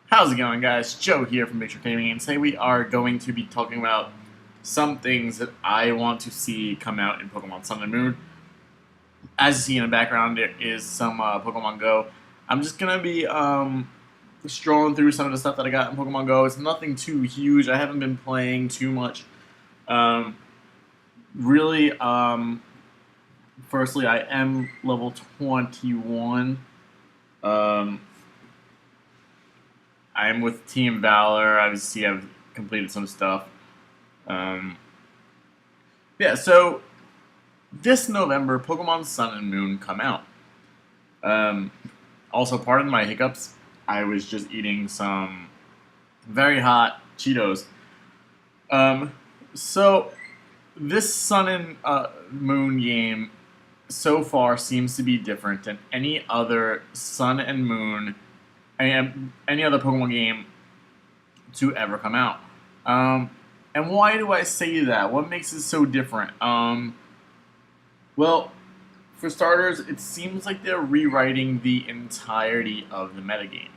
How's it going, guys? Joe here from Big Shot Gaming, and today we are going to be talking about some things that I want to see come out in Pokemon Sun and Moon. As you see in the background, there is some Pokemon Go. I'm just gonna be strolling through some of the stuff that I got in Pokemon Go. It's nothing too huge. I haven't been playing too much. Um, really, firstly, I am level 21. Um, I'm with Team Valor. Obviously, I've completed some stuff. Um, yeah, so this November, Pokemon Sun and Moon come out. Um, Also, pardon my hiccups. I was just eating some very hot Cheetos. Um, so this Sun and Moon game so far seems to be different than any other Sun and Moon, and any other Pokemon game to ever come out. And why do I say that? What makes it so different? Well, for starters, it seems like they're rewriting the entirety of the metagame.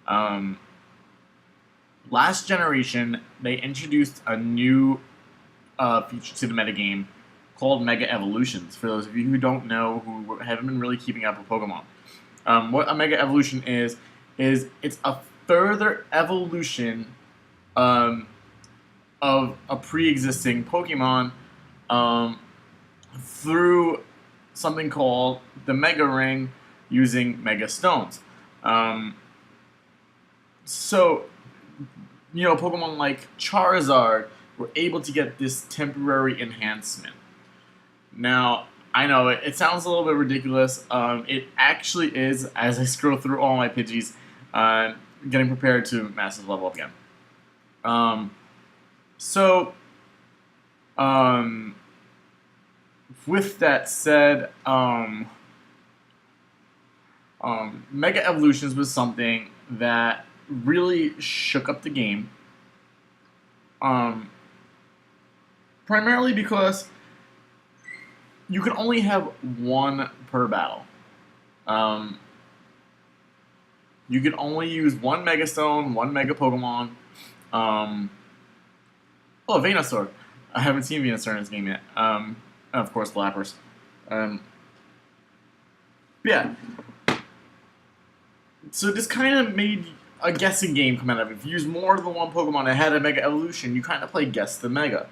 Um, Last generation, they introduced a new feature to the metagame called Mega Evolutions. For those of you who don't know, who haven't been really keeping up with Pokemon, what a Mega Evolution is it's a further evolution of a pre-existing Pokemon um, through something called the Mega Ring using Mega Stones. Um, so, Pokemon like Charizard were able to get this temporary enhancement. Now, I know it sounds a little bit ridiculous. It actually is, as I scroll through all my Pidgeys, uh, getting prepared to massive level again. Um, so, um, with that said, Mega Evolutions was something that really shook up the game. Um, Primarily because you can only have one per battle. Um, you can only use one Mega Stone, one Mega Pokemon. Um, Venusaur. I haven't seen Venusaur in this game yet. And of course, Lappers. Um, yeah. So this kind of made a guessing game come out of it. If you use more than one Pokemon that had a Mega Evolution, you kind of play Guess the Mega.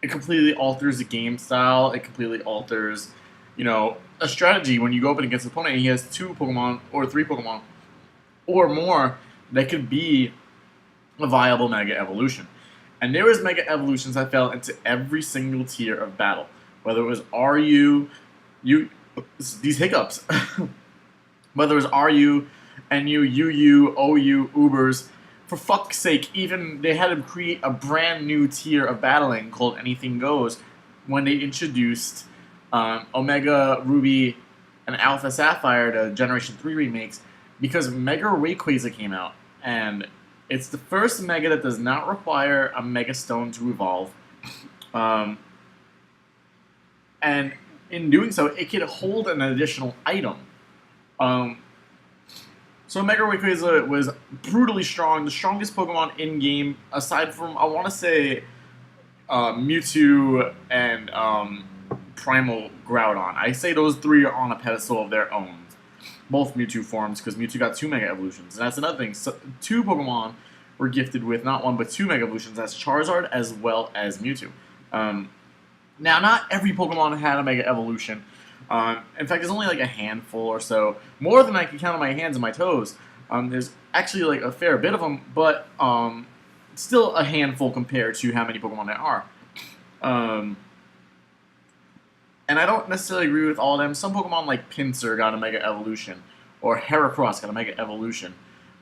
It completely alters the game style. It completely alters, a strategy when you go up against an opponent and he has two Pokemon or three Pokemon or more that could be a viable Mega Evolution. And there was Mega Evolutions that fell into every single tier of battle. Whether it was RU, these hiccups. Whether it was RU, NU, UU, OU, Ubers. For fuck's sake, even they had to create a brand new tier of battling called Anything Goes when they introduced Omega Ruby and Alpha Sapphire to Generation 3 remakes, because Mega Rayquaza came out, and it's the first Mega that does not require a Mega Stone to evolve. And in doing so, it can hold an additional item. So Mega Rayquaza was brutally strong, the strongest Pokemon in-game, aside from, I want to say, Mewtwo and Primal Groudon. I say those three are on a pedestal of their own. Both Mewtwo forms, because Mewtwo got two Mega Evolutions. And that's another thing. So, two Pokemon were gifted with not one, but two Mega Evolutions. That's Charizard as well as Mewtwo. Now, not every Pokemon had a Mega Evolution. In fact, there's only like a handful or so. More than I can count on my hands and my toes. There's actually like a fair bit of them, but still a handful compared to how many Pokemon there are. And I don't necessarily agree with all of them. Some Pokemon like Pinsir got a Mega Evolution, or Heracross got a Mega Evolution.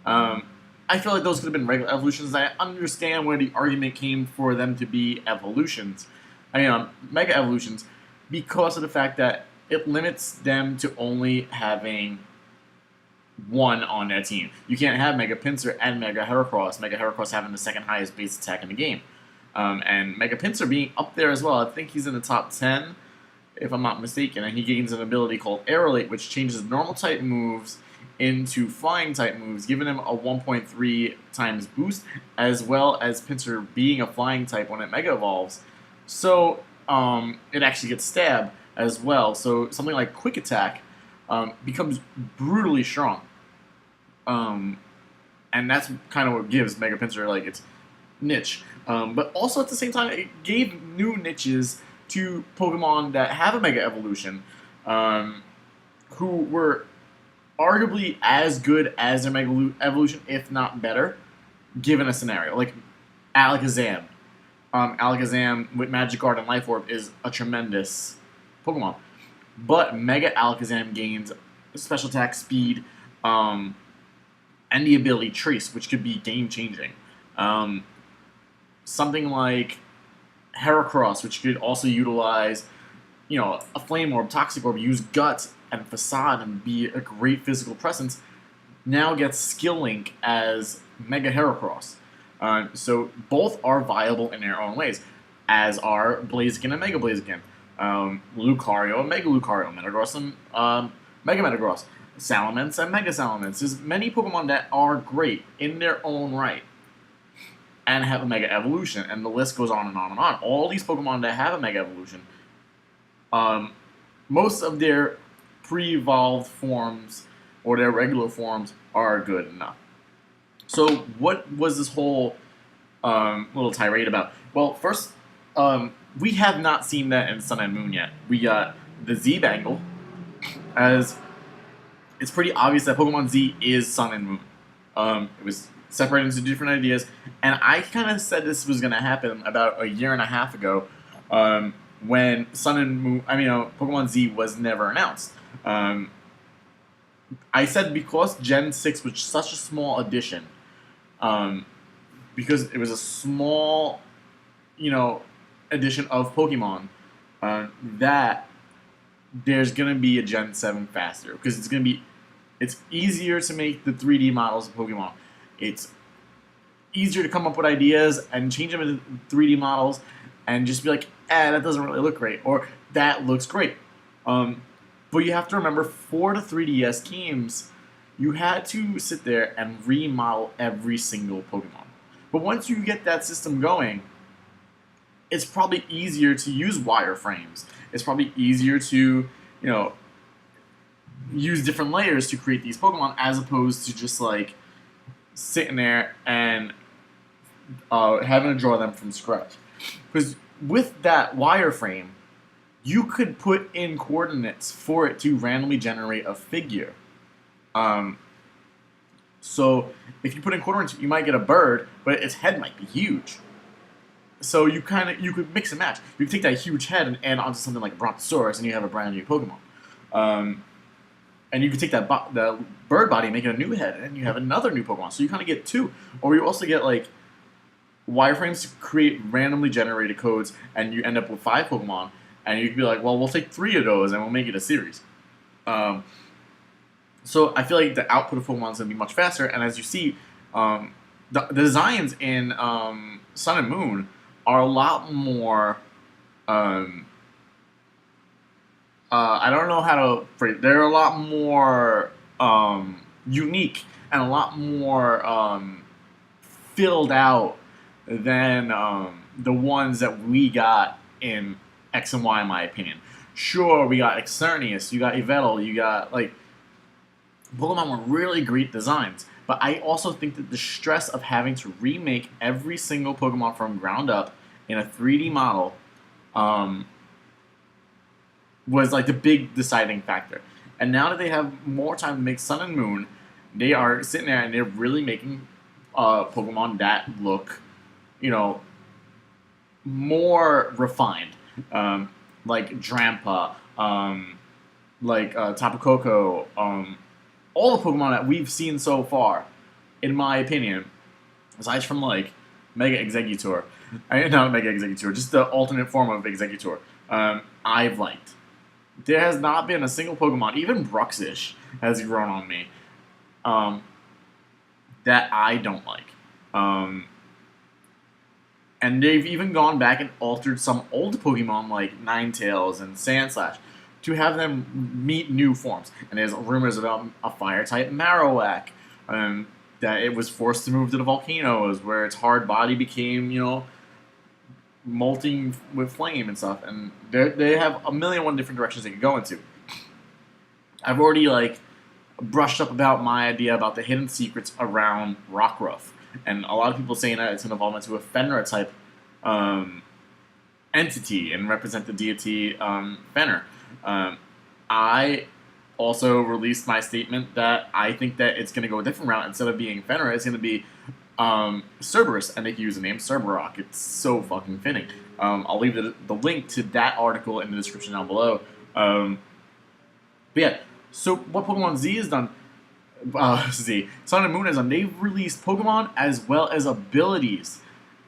I feel like those could have been regular evolutions. I understand where the argument came for them to be evolutions. Mega Evolutions, because of the fact that it limits them to only having one on their team. You can't have Mega Pinsir and Mega Heracross. Mega Heracross having the second highest base attack in the game. And Mega Pinsir being up there as well. I think he's in the top 10, if I'm not mistaken. And he gains an ability called Aerolate, which changes normal type moves into flying type moves, giving him a 1.3 times boost, as well as Pinsir being a flying type when it Mega Evolves. So it actually gets stab as well. So something like Quick Attack becomes brutally strong. And that's kind of what gives Mega Pinsir like its niche. But also at the same time, it gave new niches to Pokemon that have a Mega Evolution, who were arguably as good as their Mega Evolution, if not better, given a scenario. Like Alakazam. Alakazam with Magikarp and Life Orb is a tremendous Pokemon. But Mega Alakazam gains special attack, speed, and the ability Trace, which could be game-changing. Something like Heracross, which could also utilize, a Flame Orb, Toxic Orb, use Guts and Facade and be a great physical presence, now gets Skill Link as Mega Heracross. So both are viable in their own ways, as are Blaziken and Mega Blaziken, Lucario and Mega Lucario, Metagross and Mega Metagross, Salamence and Mega Salamence. There's many Pokemon that are great in their own right and have a Mega Evolution, and the list goes on and on and on. All these Pokemon that have a Mega Evolution, most of their pre-evolved forms or their regular forms are good enough. So what was this whole little tirade about? Well, first, we have not seen that in Sun and Moon yet. We got the Z Bangle, as it's pretty obvious that Pokemon Z is Sun and Moon. It was separated into different ideas, and I kind of said this was going to happen about a year and a half ago, when Sun and Moon, Pokemon Z was never announced. I said because Gen 6 was such a small addition, because it was a small, addition of Pokemon, that there's going to be a Gen 7 faster, because it's easier to make the 3D models of Pokemon. It's easier to come up with ideas and change them into 3D models and just be like, that doesn't really look great, or that looks great. But you have to remember, for the 3DS games, you had to sit there and remodel every single Pokemon. But once you get that system going, it's probably easier to use wireframes. It's probably easier to, use different layers to create these Pokemon, as opposed to just like sitting there and having to draw them from scratch. Because with that wireframe, you could put in coordinates for it to randomly generate a figure. So if you put in coordinates, you might get a bird, but its head might be huge. So you could mix and match. You could take that huge head and add onto something like Brontosaurus, and you have a brand new Pokemon. And you could take the bird body and make it a new head, and you have another new Pokemon. So you kind of get two. Or you also get like wireframes to create randomly generated codes, and you end up with 5 Pokemon. And you could be like, well, we'll take 3 of those and we'll make it a series. So I feel like the output of Pokemon is going to be much faster. And as you see, the designs in Sun and Moon are a lot more... I don't know how to phrase it. They're a lot more unique and a lot more filled out than the ones that we got in X and Y, in my opinion. Sure, we got Xerneas, you got Yveltal, you got, Pokemon were really great designs, but I also think that the stress of having to remake every single Pokemon from ground up in a 3D model was, the big deciding factor. And now that they have more time to make Sun and Moon, they are sitting there and they're really making Pokemon that look, more refined. Like Drampa, Tapu Koko, all the Pokemon that we've seen so far, in my opinion, aside from Mega Exeggutor, not Mega Exeggutor, just the alternate form of Exeggutor, I've liked. There has not been a single Pokemon, even Bruxish has grown on me, that I don't like. And they've even gone back and altered some old Pokemon like Ninetales and Sandslash, to have them meet new forms. And there's rumors about a fire-type Marowak, that it was forced to move to the volcanoes, where its hard body became, molting with flame and stuff. And they have a million and one different directions they could go into. I've already, brushed up about my idea about the hidden secrets around Rockruff. And a lot of people saying that it's going to evolve into a Fenrir-type entity and represent the deity Fenrir. I also released my statement that I think that it's going to go a different route. Instead of being Fenrir, it's going to be Cerberus, and they can use the name Cerberok. It's so fucking fitting. I'll leave the link to that article in the description down below. But yeah, so what Pokemon Z has done, Sun and Moon has done, they've released Pokemon as well as abilities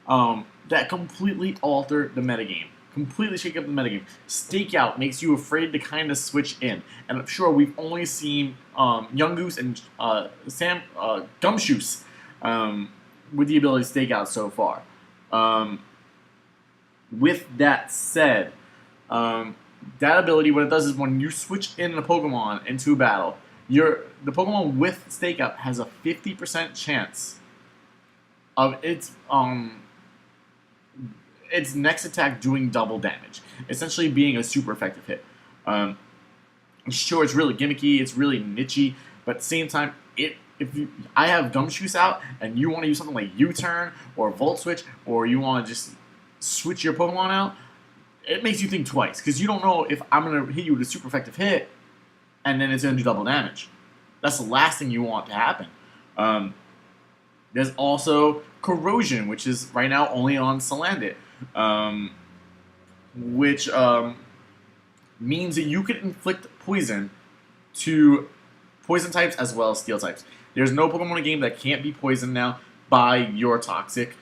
that completely alter the metagame. Completely shake up the metagame. Stakeout makes you afraid to kind of switch in. And I'm sure we've only seen Yungoos and Gumshoos with the ability to Stakeout so far. With that said, that ability, what it does is when you switch in a Pokemon into a battle, the Pokemon with Stakeout has a 50% chance of its next attack doing double damage, essentially being a super effective hit. Sure, it's really gimmicky, it's really nichey, but at the same time, I have Gumshoos out, and you want to use something like U-Turn or Volt Switch, or you want to just switch your Pokemon out, it makes you think twice, because you don't know if I'm going to hit you with a super effective hit, and then it's going to do double damage. That's the last thing you want to happen. There's also Corrosion, which is right now only on Salandit, which means that you can inflict poison to poison types as well as steel types. There's no Pokemon in the game that can't be poisoned now by your Toxic.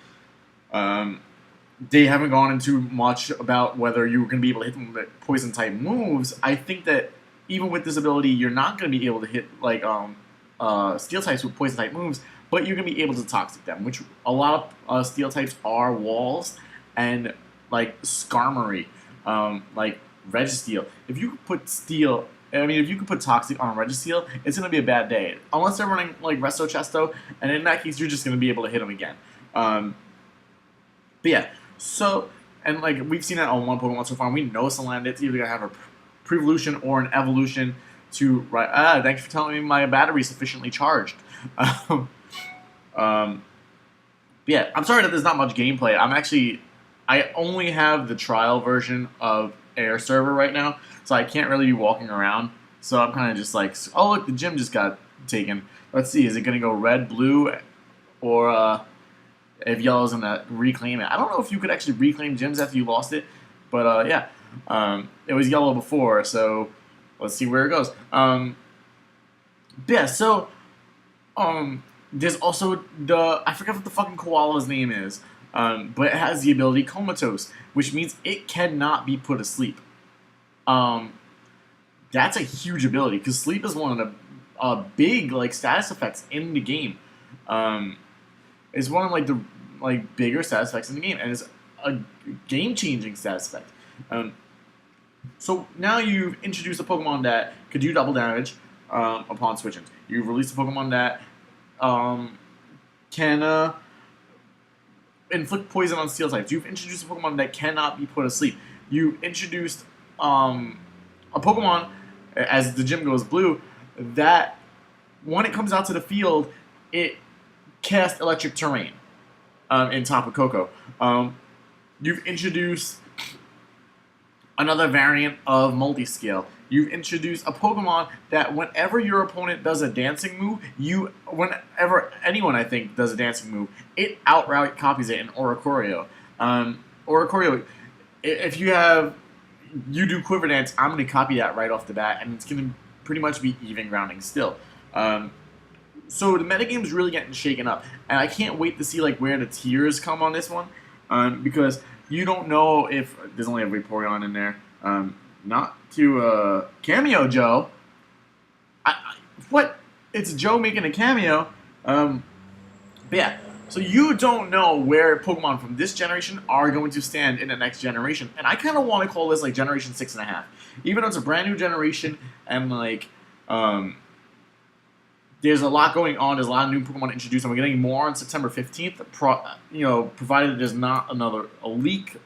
They haven't gone into much about whether you're going to be able to hit them with poison type moves. I think that even with this ability, you're not going to be able to hit steel types with poison type moves, but you're going to be able to Toxic them, which a lot of steel types are walls and Skarmory, Registeel. If you put Toxic on Registeel, it's going to be a bad day. Unless they're running Resto Chesto, and in that case, you're just going to be able to hit them again. But yeah, so, and we've seen that on one Pokemon so far, and we know Salandit's either going to have a pre-evolution or an evolution to, thank you for telling me my battery's sufficiently charged. Yeah, I'm sorry that there's not much gameplay. I only have the trial version of Air Server right now, so I can't really be walking around. So I'm kind of just oh look, the gym just got taken. Let's see, is it going to go red, blue, or if yellow's going to reclaim it? I don't know if you could actually reclaim gyms after you lost it, but yeah, it was yellow before, so let's see where it goes. Yeah, so there's also I forget what the fucking koala's name is, but it has the ability Comatose, which means it cannot be put asleep. That's a huge ability, because sleep is one of the big status effects in the game. It's one of the bigger status effects in the game, and it's a game-changing status effect. So now you've introduced a Pokemon that could do double damage upon switching. You've released a Pokemon that can inflict poison on steel types. You've introduced a Pokemon that cannot be put asleep. You introduced a Pokemon, as the gym goes blue, that when it comes out to the field, it casts electric terrain in Tapu Koko. You've introduced another variant of multi-scale. You've introduced a Pokemon that whenever your opponent does a dancing move, whenever anyone, I think, does a dancing move, it outright copies it in Oricorio. Oricorio, if you do Quiver Dance, I'm going to copy that right off the bat, and it's going to pretty much be even grounding still. So the metagame is really getting shaken up, and I can't wait to see where the tiers come on this one, because you don't know if there's only a Vaporeon in there. Not to cameo Joe. What? It's Joe making a cameo. But yeah, So you don't know where Pokemon from this generation are going to stand in the next generation, and I kind of want to call this like Generation 6.5, even though it's a brand new generation and like there's a lot going on. There's a lot of new Pokemon introduced, and we're getting more on September 15th. Provided there's not a leak.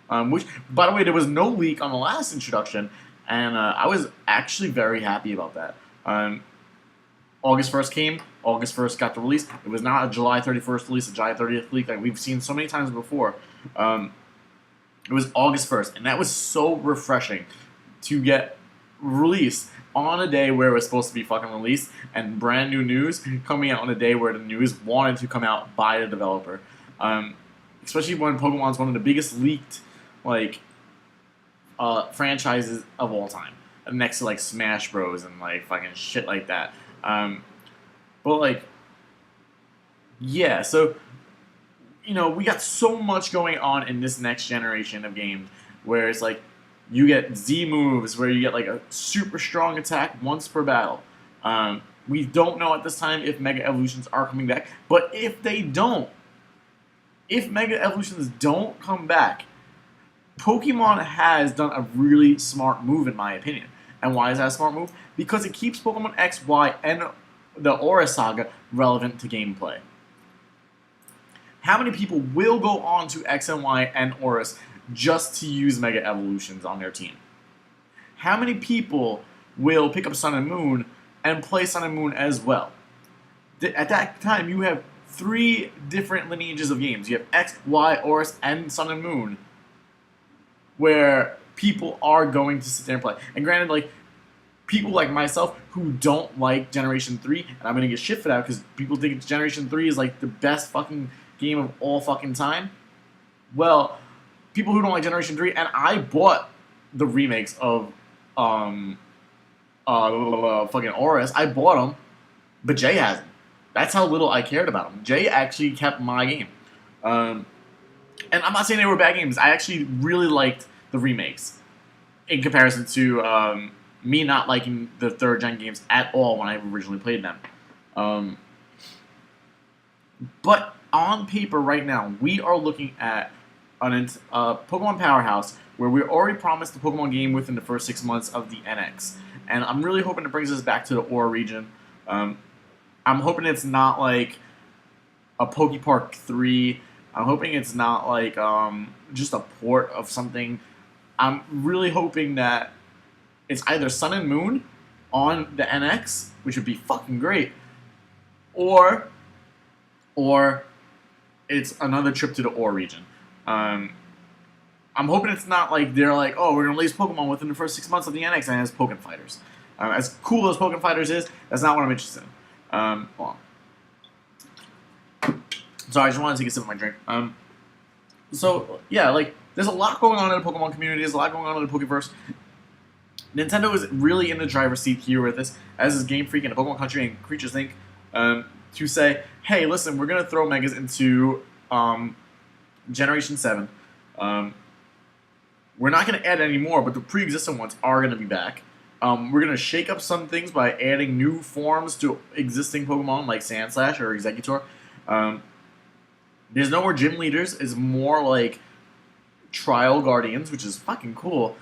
Which, by the way, there was no leak on the last introduction, and I was actually very happy about that. August 1st came. August 1st got the release. It was not a July 31st release, a July 30th leak like we've seen so many times before. It was August 1st, and that was so refreshing to get released on a day where it was supposed to be fucking released, and brand new news coming out on a day where the news wanted to come out by the developer. Especially when Pokemon's one of the biggest leaked franchises of all time, next to like Smash Bros and like fucking shit like that. But like, yeah, so we got so much going on in this next generation of games where it's like you get Z moves where you get like a super strong attack once per battle. We don't know at this time if Mega Evolutions are coming back, but if Mega Evolutions don't come back, Pokemon has done a really smart move in my opinion. And why is that a smart move? Because it keeps Pokemon X, Y, and the Aura Saga relevant to gameplay. How many people will go on to X and Y and Auras just to use Mega Evolutions on their team? How many people will pick up Sun and Moon and play Sun and Moon as well? At that time, you have 3 different lineages of games. You have X, Y, Auras, and Sun and Moon, where people are going to sit there and play. And granted, like, people like myself who don't like Generation 3, and I'm going to get shit for that because people think Generation 3 is like the best fucking game of all fucking time. Well, people who don't like Generation 3, and I bought the remakes of fucking Auras. I bought them, but Jay hasn't. That's how little I cared about them. Jay actually kept my game. And I'm not saying they were bad games. I actually really liked the remakes in comparison to me not liking the 3rd gen games at all when I originally played them. But on paper right now, we are looking at a Pokemon powerhouse where we're already promised the Pokemon game within the first 6 months of the NX. And I'm really hoping it brings us back to the Aura region. I'm hoping it's not like a Pokepark 3. I'm hoping it's not like just a port of something. I'm really hoping that it's either Sun and Moon on the NX, which would be fucking great, or it's another trip to the Aura region. I'm hoping it's not like they're like, oh, we're going to release Pokemon within the first 6 months of the NX and it has Pokken Fighters. As cool as Pokken Fighters is, that's not what I'm interested in. Hold on. Sorry, I just wanted to take a sip of my drink. So, yeah, like, there's a lot going on in the Pokemon community. There's a lot going on in the Pokeverse. Nintendo is really in the driver's seat here with this, as is Game Freak and the Pokemon Country and Creatures Inc., to say, hey, listen, we're going to throw Megas into Generation 7. We're not going to add any more, but the pre-existing ones are going to be back. We're going to shake up some things by adding new forms to existing Pokemon like Sandslash or Exeggutor. There's no more gym leaders. It's more like trial guardians, which is fucking cool.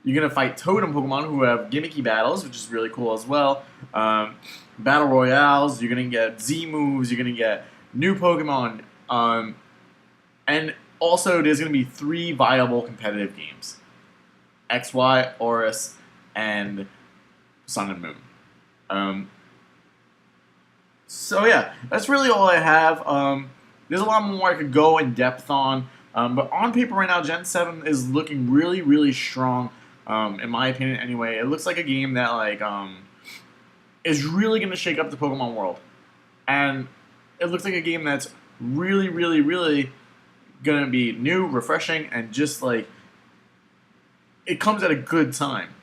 You're going to fight Totem Pokemon who have gimmicky battles, which is really cool as well. Battle Royales, you're going to get Z moves, you're going to get new Pokemon. And also, there's going to be 3 viable competitive games. X, Y, Auras, and Sun and Moon. So yeah, that's really all I have. There's a lot more I could go in depth on. But on paper right now, Gen 7 is looking really, really strong. In my opinion anyway. It looks like a game that like is really going to shake up the Pokemon world. And it looks like a game that's really, really, really going to be new, refreshing, and just like it comes at a good time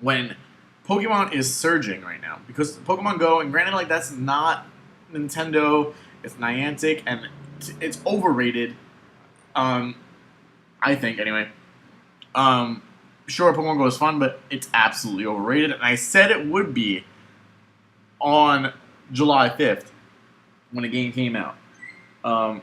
when Pokemon is surging right now. Because Pokemon Go, and granted, like, that's not Nintendo, it's Niantic, and it's overrated. I think, anyway. Sure, Pokemon Go is fun, but it's absolutely overrated. And I said it would be on July 5th. when the game came out. Um,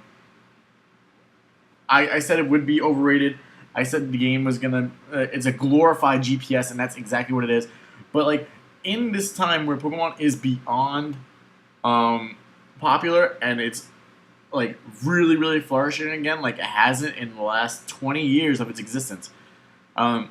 I said it would be overrated. I said the game was gonna. It's a glorified GPS, and that's exactly what it is. But like in this time where Pokemon is beyond popular and it's like really really flourishing again, like it hasn't in the last 20 years of its existence. Um,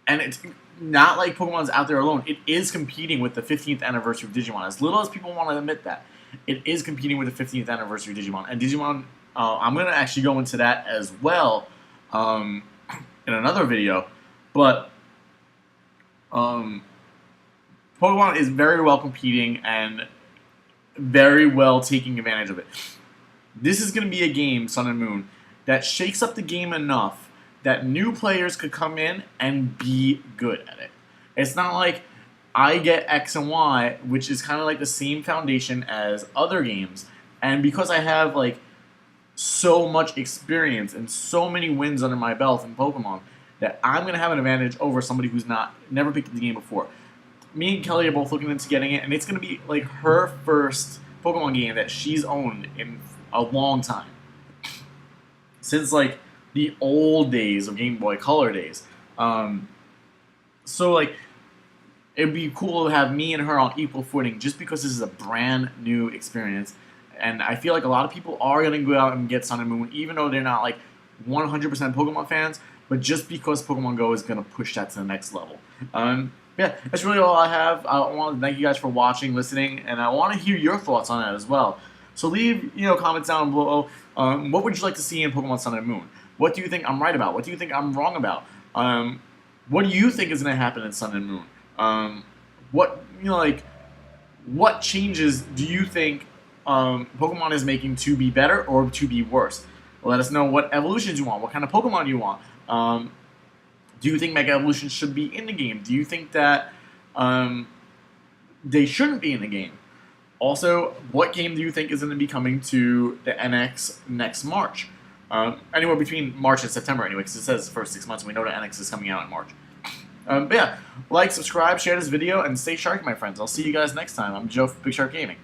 and it's not like Pokemon's out there alone. It is competing with the 15th anniversary of Digimon. As little as people want to admit that, it is competing with the 15th anniversary of Digimon. And Digimon, I'm going to actually go into that as well in another video. But Pokemon is very well competing and very well taking advantage of it. This is going to be a game, Sun and Moon, that shakes up the game enough that new players could come in and be good at it. It's not like I get X and Y, which is kind of like the same foundation as other games. And because I have like so much experience and so many wins under my belt in Pokemon, that I'm going to have an advantage over somebody who's never picked up the game before. Me and Kelly are both looking into getting it, and it's going to be like her first Pokemon game that she's owned in a long time. Since like the old days of Game Boy Color days. So like it'd be cool to have me and her on equal footing just because this is a brand new experience. And I feel like a lot of people are going to go out and get Sun and Moon, even though they're not like 100% Pokemon fans, but just because Pokemon Go is going to push that to the next level. Yeah, that's really all I have. I want to thank you guys for watching, listening, and I want to hear your thoughts on that as well. So leave comments down below. What would you like to see in Pokemon Sun and Moon? What do you think I'm right about? What do you think I'm wrong about? What do you think is going to happen in Sun and Moon? What changes do you think Pokemon is making to be better or to be worse? Let us know what evolutions you want, what kind of Pokemon you want. Do you think Mega Evolutions should be in the game? Do you think that they shouldn't be in the game? Also, what game do you think is going to be coming to the NX next March? Anywhere between March and September, anyway, because it says the first 6 months, and we know the NX is coming out in March. But yeah, like, subscribe, share this video, and stay sharky, my friends. I'll see you guys next time. I'm Joe from Big Shark Gaming.